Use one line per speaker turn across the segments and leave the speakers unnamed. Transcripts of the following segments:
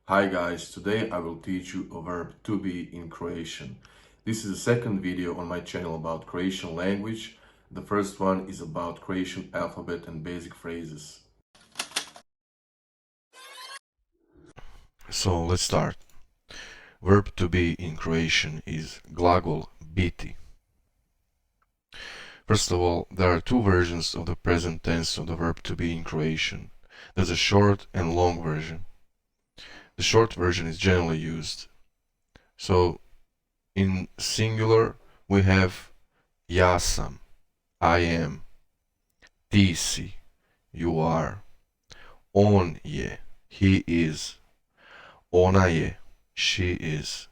Hi guys, today I will teach you a verb to be in Croatian. This is the second video on my channel about Croatian language. The first one is about Croatian alphabet and basic phrases.
So let's start. Verb to be in Croatian is glagol biti. First of all, there are two versions of the present tense of the verb to be in Croatian. There's a short and long version. The short version is generally used. So in singular we have ja sam, I am, ti si, you are, on je, he is, ona je, she is,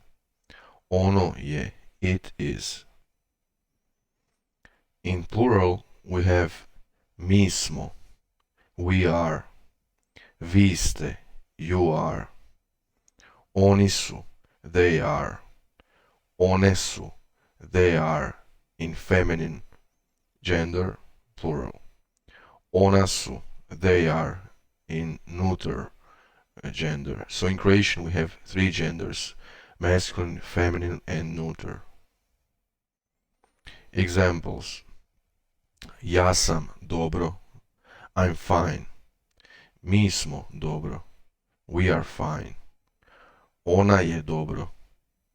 ono je, it is. In plural, we have mi smo, we are, vi ste, you are, oni su, they are, one su, they are, in feminine gender, plural. Ona su, they are, in neuter gender. So in Croatian we have three genders: masculine, feminine, and neuter. Examples: ja sam dobro, I'm fine. Mi smo dobro, we are fine. Ona je dobro,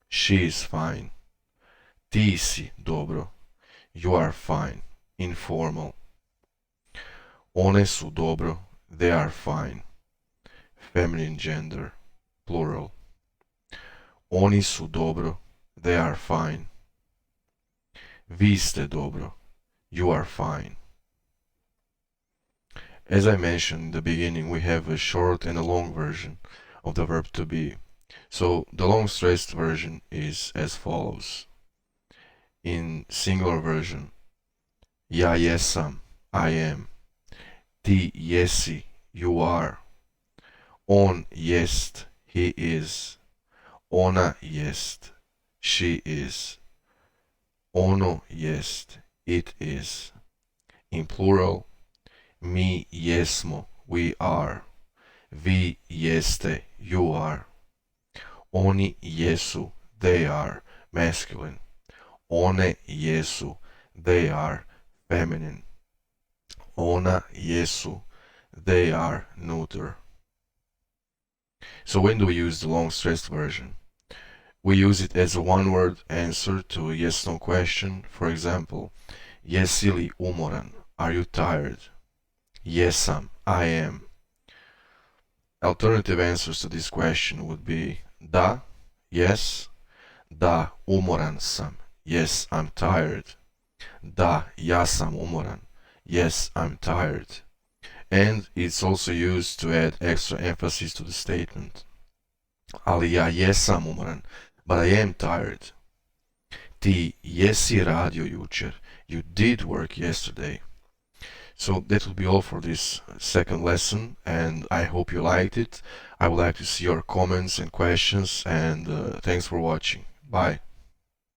she is fine. Ti si dobro, you are fine, informal. One su dobro, they are fine, feminine gender, plural. Oni su dobro, they are fine. Vi ste dobro, you are fine. As I mentioned in the beginning, we have a short and a long version of the verb to be. So the long stressed version is as follows. In singular version, ja jesam, I am. Ti jesi, you are. On jest, he is. Ona jest, she is. Ono jest, it is. In plural, mi jesmo, we are. Vi jeste, you are. Oni jesu, they are, masculine. One jesu, they are, feminine. Ona jesu, they are, neuter. So when do we use the long stressed version? We use it as a one-word answer to a yes-no question. For example, jesi li umoran? Are you tired? Jesam, I am. Alternative answers to this question would be da, yes, da, umoran sam, yes, I'm tired. Da, ja sam umoran, yes, I'm tired. And it's also used to add extra emphasis to the statement. Ali ja jesam umoran, but I am tired. Ti jesi radio jučer, you did work yesterday. So that will be all for this second lesson, and I hope you liked it. I would like to see your comments and questions, and thanks for watching. Bye.